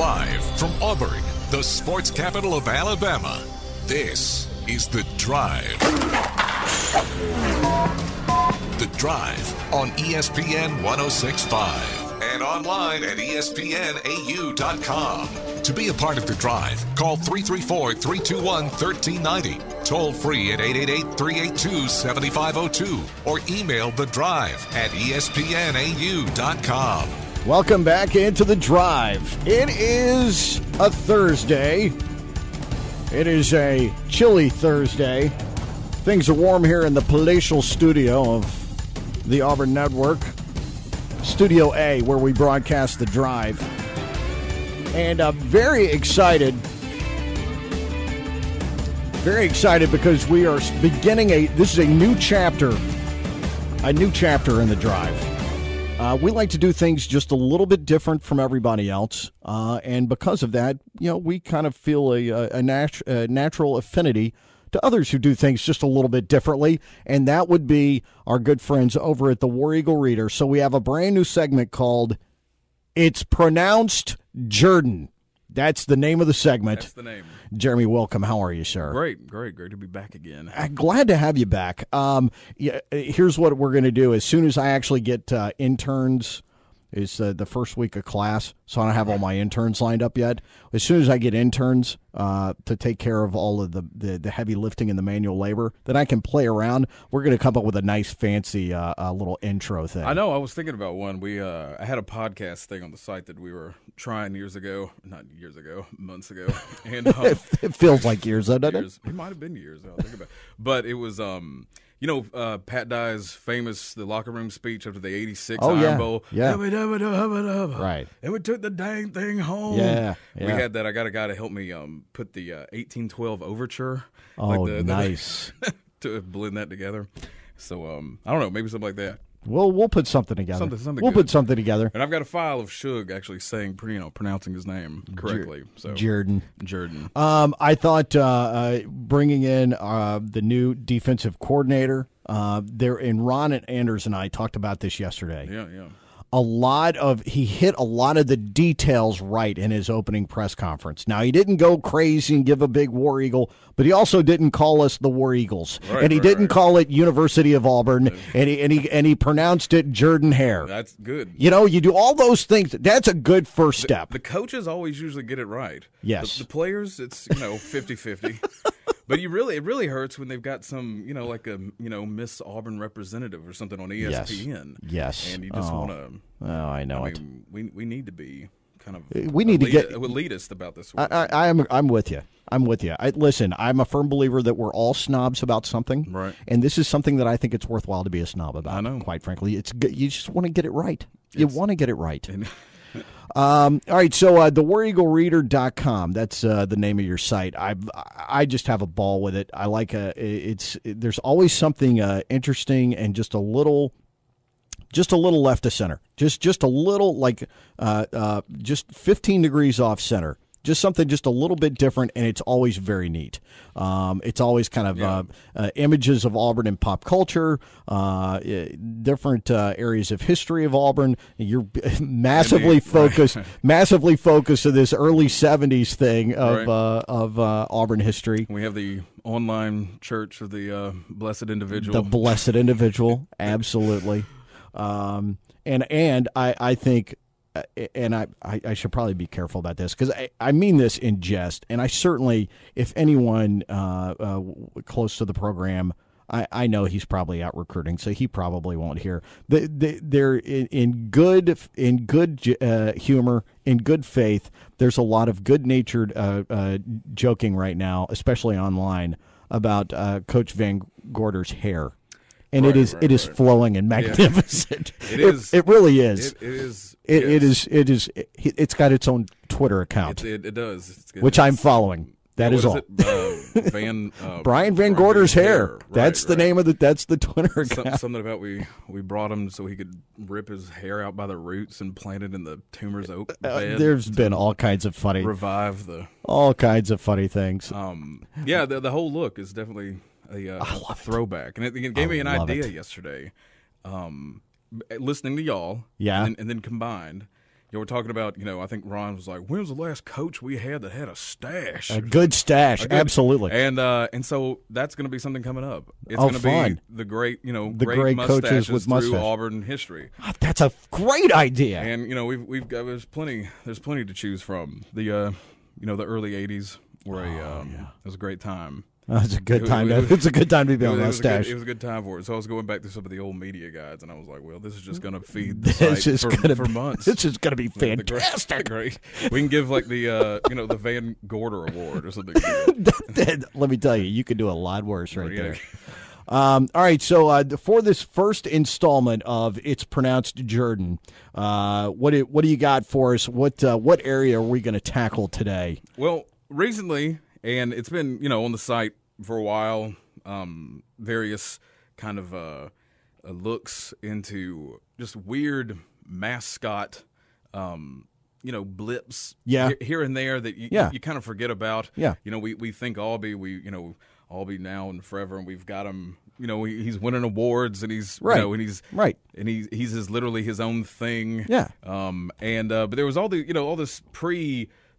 Live from Auburn, the sports capital of Alabama, this is The Drive. The Drive on ESPN 106.5 and online at ESPNAU.com. To be a part of The Drive, call 334-321-1390, toll free at 888-382-7502, or email The Drive at ESPNAU.com. Welcome back into The Drive. It is a Thursday. It is a chilly Thursday. Things are warm here in the palatial studio of the Auburn Network, Studio A, where we broadcast The Drive. And I'm very excited because we are beginning this is a new chapter in The Drive. We like to do things just a little bit different from everybody else, and because of that, we kind of feel a natural affinity to others who do things just a little bit differently, and that would be our good friends over at the War Eagle Reader. So we have a brand new segment called It's Pronounced Jordan. That's the name of the segment. That's the name. Jeremy, welcome. How are you, sir? Great to be back again. Glad to have you back. Here's what we're going to do. As soon as I actually get interns, it's the first week of class, so I don't have all my interns lined up yet. As soon as I get interns to take care of all of the heavy lifting and the manual labor, then I can play around. We're going to come up with a nice, fancy little intro thing. I know. I was thinking about one. I had a podcast thing on the site that we were trying months ago. And it feels like years, doesn't it? It might have been years. I'll think about it. But it was Pat Dye's famous the locker room speech after the '86 Iron Bowl. Yeah. Right. And we took the dang thing home. Yeah. We had that. I got a guy to help me put the 1812 overture. Oh, nice. To blend that together. So I don't know, maybe something like that. We'll put something together. We'll put something together. And I've got a file of Suge actually saying, pronouncing his name correctly. Jordan. I thought bringing in the new defensive coordinator there, and Ron and Anders and I talked about this yesterday. Yeah. He hit a lot of the details right in his opening press conference. Now, he didn't go crazy and give a big War Eagle, but he also didn't call us the War Eagles, and he didn't call it University of Auburn, and he pronounced it Jordan Hare. That's good. You do all those things. That's a good first step. The coaches always usually get it right. Yes. The players, it's 50-50. But it really hurts when they've got some, like a, Miss Auburn representative or something on ESPN. Yes. And you just want to. Oh, I know it. We need to be kind of. We need to get elitist about this. I'm with you. Listen, I'm a firm believer that we're all snobs about something. Right. And this is something that I think it's worthwhile to be a snob about. I know. Quite frankly, you just want to get it right. You want to get it right. All right, so thewareaglereader.com, that's the name of your site. I just have a ball with it. I like there's always something interesting and just a little left of center. Just a little just 15 degrees off center. Just something just a little bit different, and it's always very neat. It's always kind of images of Auburn and pop culture, different areas of history of Auburn. You're massively focused on this early 70s thing of Auburn history. We have the online church of the Blessed Individual. The Blessed Individual, absolutely. And I think... And I should probably be careful about this because I mean this in jest, and I certainly, if anyone close to the program, I know he's probably out recruiting, so he probably won't hear. They're in good humor, in good faith. There's a lot of good-natured joking right now, especially online, about Coach Van Gorder's hair. And it is flowing and magnificent. Yeah. It really is. It is. It's got its own Twitter account. It does. Which I'm following. That is all. Brian Van Gorder's hair. That's the name of that's the Twitter account. Something about we brought him so he could rip his hair out by the roots and plant it in the tumor's oak bed. There's been all kinds of funny all kinds of funny things. The whole look is definitely a throwback, and it gave me an idea yesterday. Listening to y'all, and then combined, we're talking about, I think Ron was like, when was the last coach we had that had a stash? A good stash, absolutely. And so that's going to be something coming up. It's going to be the great, great coaches with mustaches through Auburn history. That's a great idea. And we've got there's plenty to choose from. The the early '80s were it was a great time. It's a good time. It's a good time to be on mustache. It was a good time for it. So I was going back to some of the old media guides, and I was like, "Well, this is just going to feed the site for months. This is going to be fantastic. Great. We can give like the the Van Gorder Award or something. Let me tell you, you could do a lot worse right there. All right, so for this first installment of It's Pronounced Jordan, what do you got for us? What area are we going to tackle today? Well, recently. And it's been, on the site for a while, various kind of looks into just weird mascot, blips here and there that you kind of forget about. Yeah. We think Aubie, Aubie now and forever, and we've got him, he's winning awards and he's, and he's literally his own thing. Yeah. But there was all this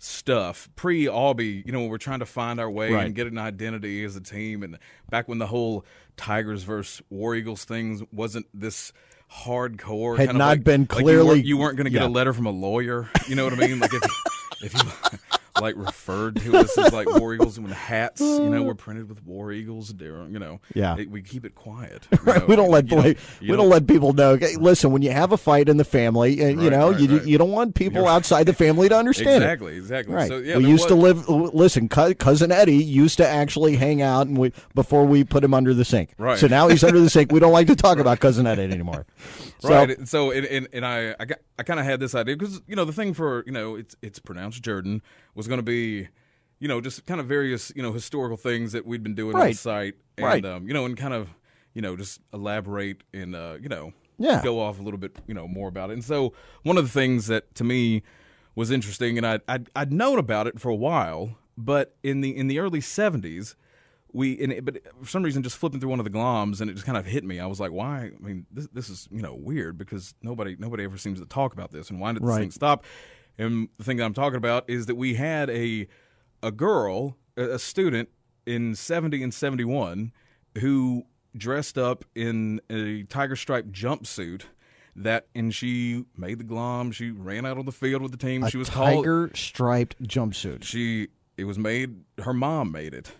stuff pre-Aubie, when we're trying to find our way and get an identity as a team, and back when the whole Tigers versus War Eagles things wasn't this hardcore, had kind not of been clearly, you weren't going to get a letter from a lawyer, you know what I mean? Like if you like referred to us as like War Eagles, and when hats, were printed with War Eagles, we keep it quiet. We don't let people know. Okay, listen, when you have a fight in the family, and you don't want people outside the family to understand exactly. Right. So we used to live. Listen, cousin Eddie used to actually hang out, and before we put him under the sink. Right. So now he's under the sink. We don't like to talk about cousin Eddie anymore. Right. So I kind of had this idea because the thing for it's pronounced Jordan was going to be, just kind of various, historical things that we'd been doing on the site, and and kind of, just elaborate and go off a little bit, more about it. And so one of the things that to me was interesting, and I'd known about it for a while, but in the early '70s. But for some reason, just flipping through one of the gloms, and it just kind of hit me. I was like, "Why? I mean, this is weird because nobody ever seems to talk about this. And why did this thing stop?" And the thing that I'm talking about is that we had a girl, a student in '70 and '71, who dressed up in a tiger striped jumpsuit. And she made the glom. She ran out on the field with the team. She was tiger striped jumpsuit. It was made. Her mom made it.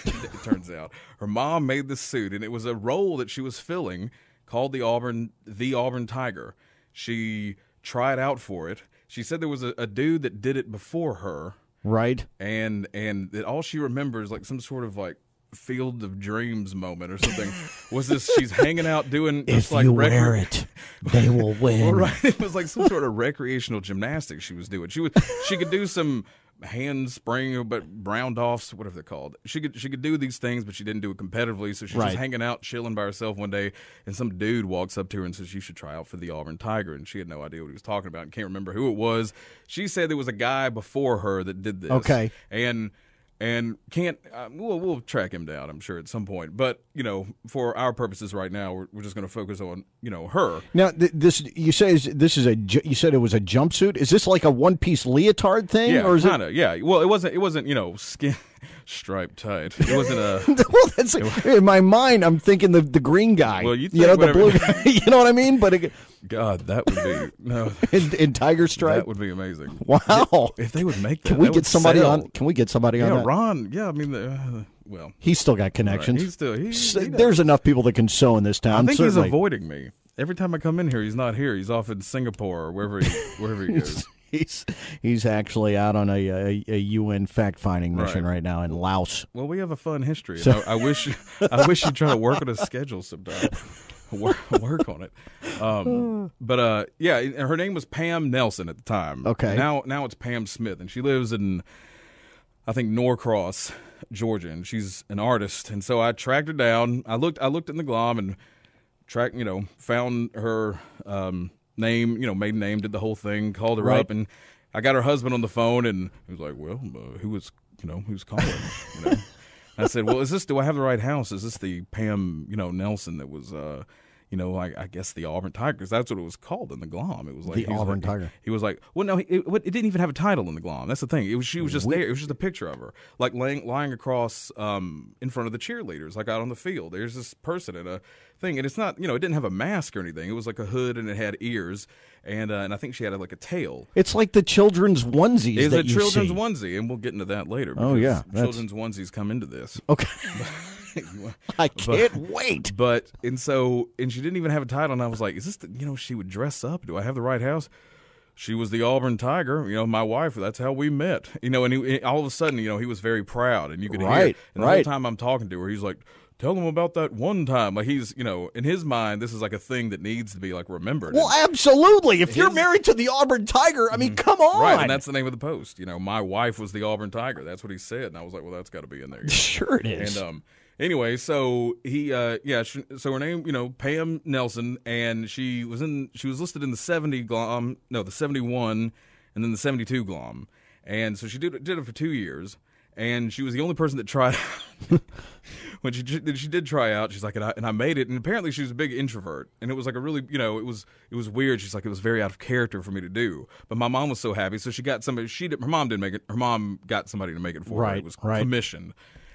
It turns out her mom made the suit, and it was a role that she was filling called the Auburn Tiger. She tried out for it. She said there was a dude that did it before her, right? And that all she remembers, like some sort of like Field of Dreams moment or something, was this. She's hanging out doing. If you wear it, they will win. Well, right. It was like some sort of recreational gymnastics she was doing. She could do some handspring, but round offs, whatever they're called. She could do these things, but she didn't do it competitively. So she's just hanging out, chilling by herself one day, and some dude walks up to her and says, "You should try out for the Auburn Tiger." And she had no idea what he was talking about and can't remember who it was. She said there was a guy before her that did this. Okay, and can't we'll track him down, I'm sure, at some point. But for our purposes right now, we're just going to focus on her. Now, you said it was a jumpsuit. Is this like a one-piece leotard thing? Yeah, or is kind of. Yeah. Well, it wasn't skin striped tight. It wasn't a. Well, in my mind, I'm thinking the green guy. Well, the blue guy. You know what I mean? But God, that would be no in tiger stripe. That would be amazing. Wow! If they would make that, can we get somebody on? Can we get somebody on? Yeah, that? Ron. Yeah, I mean, well, he's still got connections. Right. There's enough people that can sew in this town. I think certainly. He's avoiding me. Every time I come in here, he's not here. He's off in Singapore or wherever he goes. He's actually out on a UN fact-finding mission right now in Laos. Well, we have a fun history. So I wish you'd try to work on a schedule sometime. Work on it. But her name was Pam Nelson at the time. Okay. Now it's Pam Smith, and she lives in, I think, Norcross, Georgia, and she's an artist. And so I tracked her down. I looked in the glom and found her name, maiden name, did the whole thing, called her up, and I got her husband on the phone, and he was like, "Well, who's calling?" I said, "Well, do I have the right house? Is this the Pam, Nelson that was, I guess the Auburn Tiger, because that's what it was called in the glom. It was like the Auburn Tiger. He was like, well, no, it didn't even have a title in the glom. That's the thing. She was just there. It was just a picture of her, like lying across in front of the cheerleaders, like out on the field. There's this person in a thing, and it's not, it didn't have a mask or anything. It was like a hood, and it had ears, and I think she had like a tail. It's like the children's onesies. It's a children's onesie, and we'll get into that later. Oh yeah, children's onesies come into this. Okay. I can't wait. And she didn't even have a title, and I was like, is this she would dress up? Do I have the right house? She was the Auburn Tiger, my wife. That's how we met, and all of a sudden, he was very proud, and you could hear. And the whole time I'm talking to her, he's like, tell them about that one time. Like he's, in his mind, this is like a thing that needs to be like remembered. Well, absolutely. If you're married to the Auburn Tiger, I mean, come on. Right, and that's the name of the post. My wife was the Auburn Tiger. That's what he said, and I was like, well, that's got to be in there. Sure it is. And anyway, so he, so her name, Pam Nelson, and she was listed in the 70 glom, no, the 71, and then the 72 glom, and so she did it for 2 years, and she was the only person that tried. When she did try out, she's like, and I made it, and apparently she was a big introvert, and it was like a really, it was weird. She's like, it was very out of character for me to do, but my mom was so happy, so she got somebody. Her mom didn't make it. Her mom got somebody to make it for her. It was commissioned.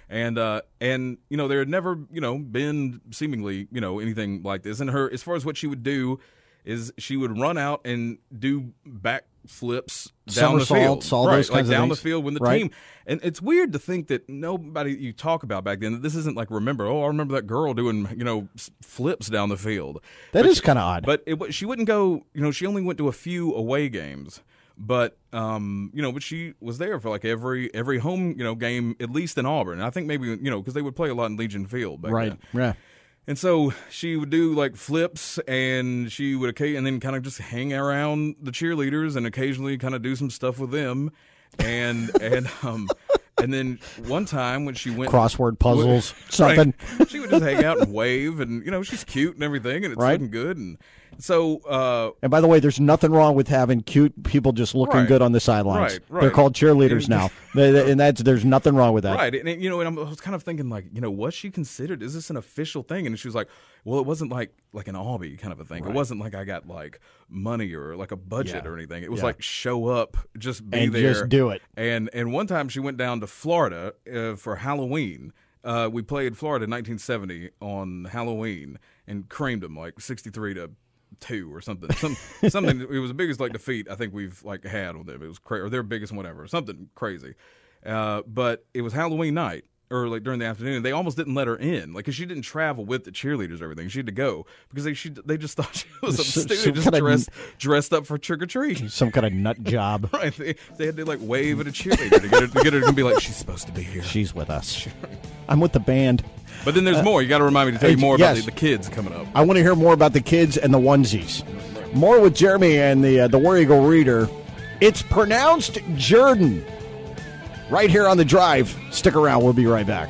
And there had never, been seemingly, anything like this. And her, as far as what she would do, is she would run out and do backflips down the field, all those kinds of down things. the field when the team. And it's weird to think that nobody you talk about back then, that this isn't like, I remember that girl doing, flips down the field. That is kind of odd. But she wouldn't go, she only went to a few away games. But but she was there for like every home game, at least in Auburn. And I think maybe because they would play a lot in Legion Field back then. Yeah. And so she would do like flips, and she would and then kind of just hang around the cheerleaders and occasionally kind of do some stuff with them, and then one time when she went crossword puzzles, something, she would just hang out and wave, and she's cute and everything, and it's looking good, and so. And by the way, there's nothing wrong with having cute people just looking good on the sidelines. Right. They're called cheerleaders now, and there's nothing wrong with that. Right, and and I was kind of thinking like, was she considered? Is this an official thing? And she was like, well, it wasn't like an Aubie kind of a thing. Right. It wasn't like I got like money or like a budget or anything. It was like show up, just be there, just do it. And one time she went down to Florida for Halloween. We played Florida in 1970 on Halloween and creamed them like 63-2 or something. Something. It was the biggest like defeat I think we've like had on them. It was crazy, or their biggest whatever. Something crazy. But it was Halloween night, or like during the afternoon. They almost didn't let her in, like, because she didn't travel with the cheerleaders or everything. She had to go because they just thought she was some student dressed up for trick or treat. Some kind of nut job. Right. They had to like wave at a cheerleader to get her to be like, she's supposed to be here. She's with us. I'm with the band. But then there's more. You got to remind me to tell you more about the kids coming up. I want to hear more about the kids and the onesies. More with Jeremy and the War Eagle Reader. It's pronounced Jordan. Right here on The Drive. Stick around. We'll be right back.